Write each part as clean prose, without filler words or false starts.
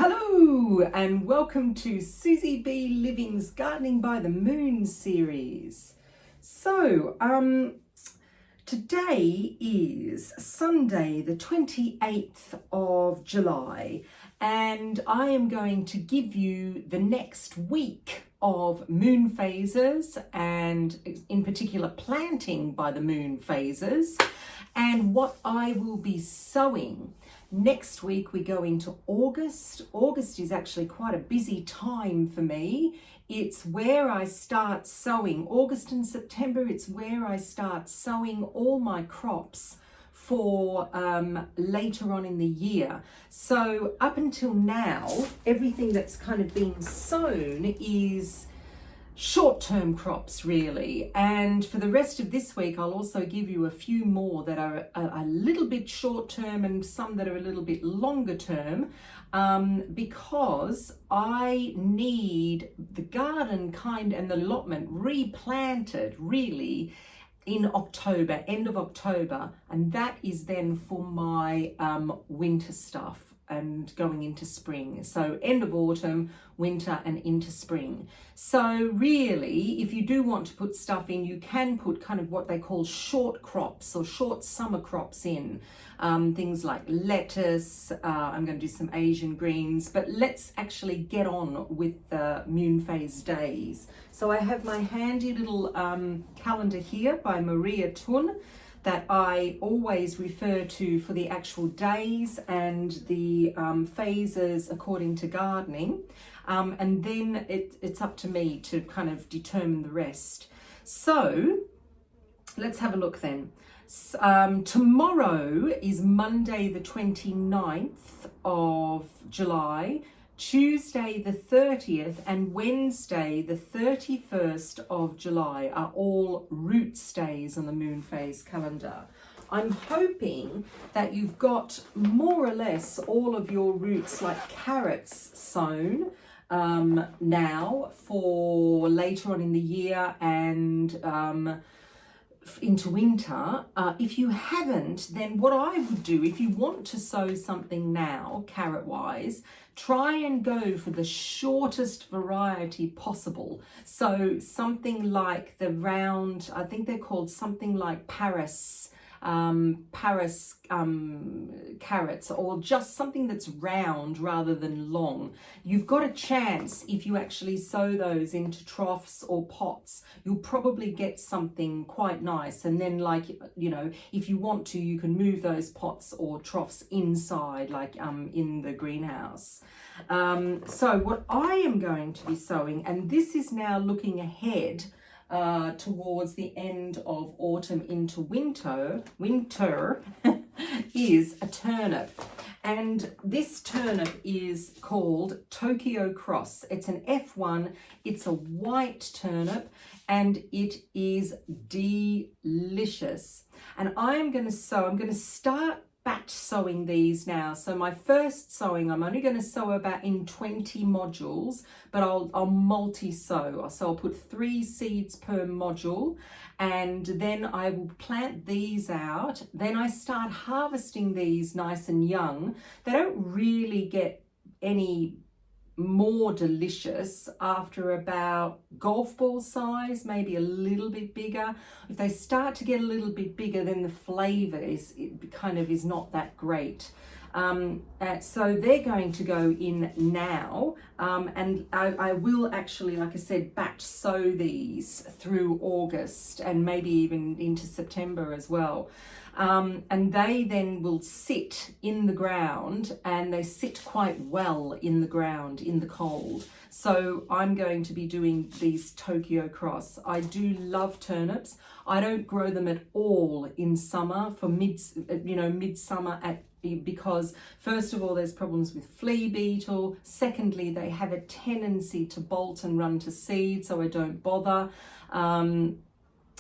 Hello and welcome to Susie B Living's Gardening by the Moon series. So, today is Sunday the 28th of July and I am going to give you the next week of moon phases and in particular planting by the moon phases and what I will be sowing. Next week we go into August. August is actually quite a busy time for me. It's where I start sowing. August and September, it's where I start sowing all my crops for later on in the year. So up until now, everything that's kind of been sown is short-term crops really, and for the rest of this week I'll also give you a few more that are a little bit short-term and some that are a little bit longer term, because I need the garden and the allotment replanted really in October, end of October, and that is then for my winter stuff and going into spring. So end of autumn, winter and into spring. So really, if you do want to put stuff in, you can put kind of what they call short crops or short summer crops in. Things like lettuce, I'm going to do some Asian greens, but let's actually get on with the moon phase days. So I have my handy little calendar here by Maria Thun that I always refer to for the actual days and the phases according to gardening. And then it's up to me to kind of determine the rest. So let's have a look then. Tomorrow is Monday the 29th of July, Tuesday the 30th and Wednesday the 31st of July are all roots days on the moon phase calendar. I'm hoping that you've got more or less all of your roots like carrots sown now for later on in the year and into winter. If you haven't, then what I would do, if you want to sow something now, carrot wise, try and go for the shortest variety possible. So something like the round, I think they're called something like Paris carrots, or just something that's round rather than long. You've got a chance if you actually sow those into troughs or pots, you'll probably get something quite nice. And then, like, you know, if you want to, you can move those pots or troughs inside, like in the greenhouse. So what I am going to be sowing, and this is now looking ahead towards the end of autumn into winter is a turnip. And this turnip is called Tokyo Cross. It's an F1, it's a white turnip, and it is delicious. And I'm going to start batch sowing these now. So my first sowing, I'm only going to sow about in 20 modules, but I'll multi-sow. So I'll put 3 seeds per module, and then I will plant these out. Then I start harvesting these nice and young. They don't really get any more delicious after about golf ball size, maybe a little bit bigger. If they start to get a little bit bigger, then the flavor is not that great. So they're going to go in now, and I will actually, like I said, batch sow these through August and maybe even into September as well. And they then will sit in the ground, and they sit quite well in the ground in the cold. So I'm going to be doing these Tokyo Cross. I do love turnips. I don't grow them at all in summer for midsummer because first of all there's problems with flea beetle. Secondly, they have a tendency to bolt and run to seed, so I don't bother.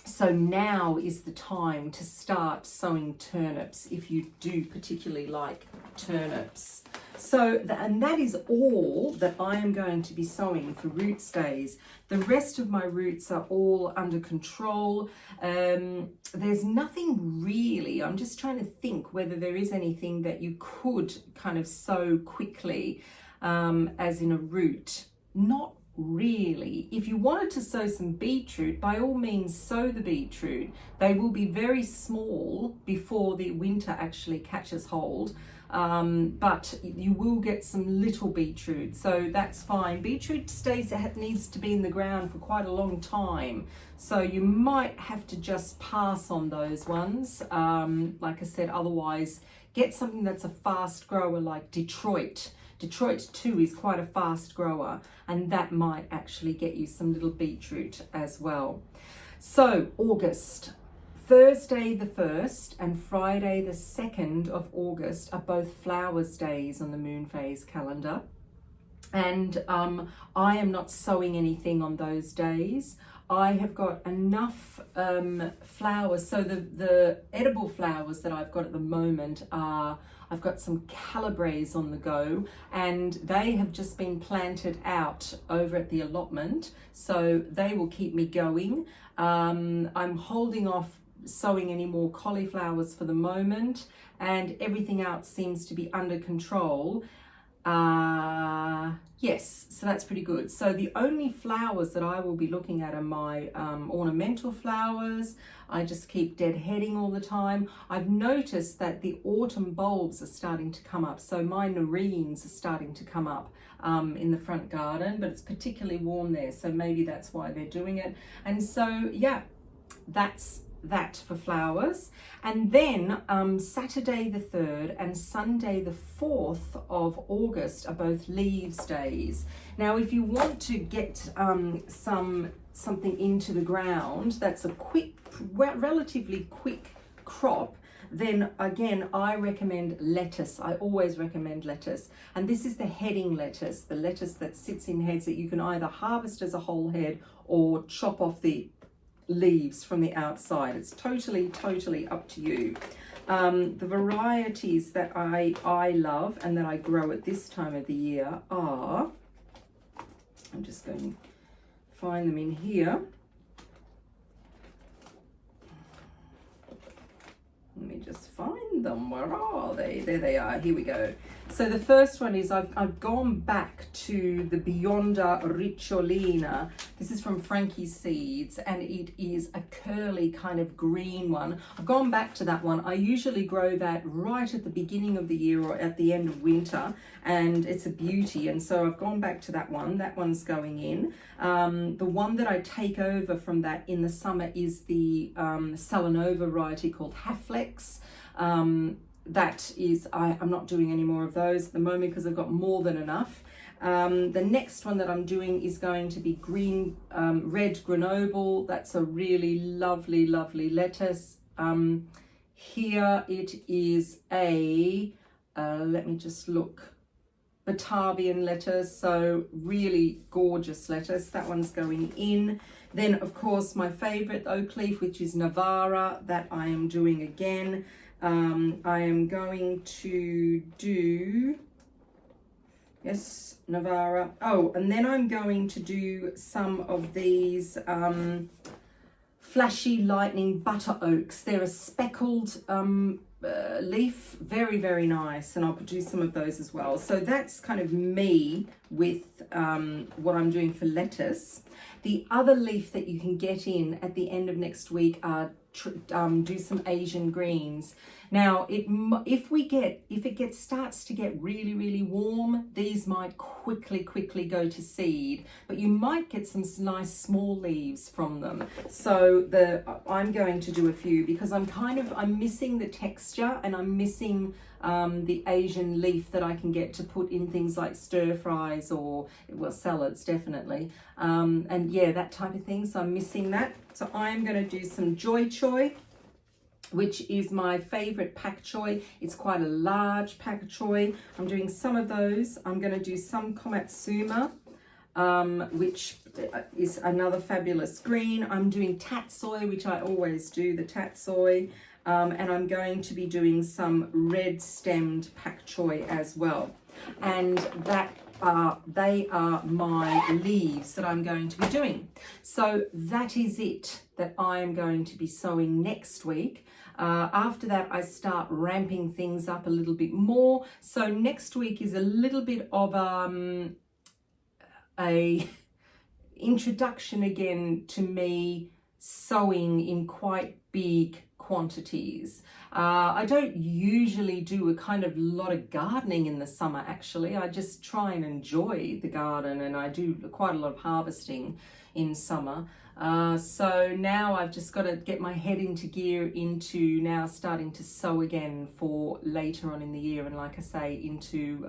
So now is the time to start sowing turnips if you do particularly like turnips. So, and that is all that I am going to be sowing for roots days. The rest of my roots are all under control. There's nothing really, I'm just trying to think whether there is anything that you could kind of sow quickly. as in a root. Not really. If you wanted to sow some beetroot, by all means sow the beetroot. They will be very small before the winter actually catches hold, but you will get some little beetroot, so that's fine. Beetroot needs to be in the ground for quite a long time, so you might have to just pass on those ones. Like I said, otherwise get something that's a fast grower like Detroit. Detroit too is quite a fast grower, and that might actually get you some little beetroot as well. So August, Thursday the 1st and Friday the 2nd of August are both flowers days on the moon phase calendar, and I am not sowing anything on those days. I have got enough flowers. So the edible flowers that I've got at the moment are, I've got some calibres on the go, and they have just been planted out over at the allotment, so they will keep me going. I'm holding off sowing any more cauliflowers for the moment, and everything else seems to be under control. Yes, so that's pretty good. So the only flowers that I will be looking at are my ornamental flowers. I just keep deadheading all the time. I've noticed that the autumn bulbs are starting to come up. So my nerines are starting to come up in the front garden, but it's particularly warm there. So maybe that's why they're doing it. And so, yeah, that's that for flowers. And then Saturday the 3rd and Sunday the 4th of August are both leaves days. Now if you want to get something into the ground that's a quick, relatively quick crop, then again I recommend lettuce. I always recommend lettuce, and this is the heading lettuce, the lettuce that sits in heads that you can either harvest as a whole head or chop off the leaves from the outside. It's totally up to you. The varieties that I love and that I grow at this time of the year are, I'm just going to find them in here. Let me just find them. Where are they? There they are. Here we go. So the first one is I've gone back to the Bionda Ricciolina. This is from Frankie's Seeds, and it is a curly kind of green one. I've gone back to that one. I usually grow that right at the beginning of the year or at the end of winter, and it's a beauty. And so I've gone back to that one. That one's going in. The one that I take over from that in the summer is the Salanova variety called Haflex. That is, I'm not doing any more of those at the moment because I've got more than enough. The next one that I'm doing is going to be red Grenoble. That's a really lovely lettuce. Here it is a, let me just look, Batavian lettuce, so really gorgeous lettuce. That one's going in. Then of course my favorite oak leaf, which is Navara, that I am doing again. I am going to do, yes, Navara. Oh, and then I'm going to do some of these flashy lightning butter oaks. They're a speckled leaf, very nice, and I'll produce some of those as well. So that's kind of me with what I'm doing for lettuce. The other leaf that you can get in at the end of next week are do some Asian greens. Now, if it starts to get really warm, these might quickly go to seed, but you might get some nice small leaves from them. So I'm going to do a few because I'm missing the texture, and I'm missing the Asian leaf that I can get to put in things like stir fries or, well, salads definitely, and yeah, that type of thing. So I'm missing that. So I'm going to do some Choi, which is my favorite pak choi. It's quite a large pak choi. I'm doing some of those. I'm going to do some Komatsuma, which is another fabulous green. I'm doing Tatsoi, which I always do, the Tatsoi. And I'm going to be doing some red stemmed pak choi as well. And that they are my leaves that I'm going to be doing. So that is it that I am going to be sowing next week. After that, I start ramping things up a little bit more. So next week is a little bit of a introduction again to me sowing in quite big quantities. I don't usually do a kind of lot of gardening in the summer, actually. I just try and enjoy the garden, and I do quite a lot of harvesting in summer. So now I've just got to get my head into gear into now starting to sow again for later on in the year, and like I say, into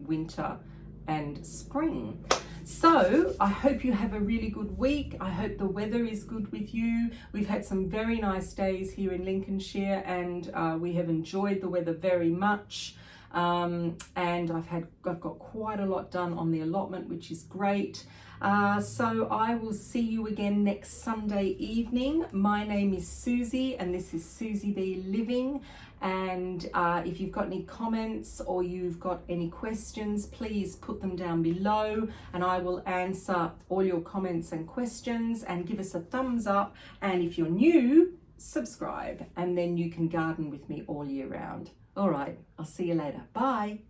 winter and spring. So I hope you have a really good week. I hope the weather is good with you. We've had some very nice days here in Lincolnshire, and we have enjoyed the weather very much. And I've got quite a lot done on the allotment, which is great. So I will see you again next Sunday evening. My name is Susie, and this is SusyBLiving. And if you've got any comments or you've got any questions, please put them down below, and I will answer all your comments and questions. And give us a thumbs up, and if you're new, subscribe, and then you can garden with me all year round. All right, I'll see you later. Bye.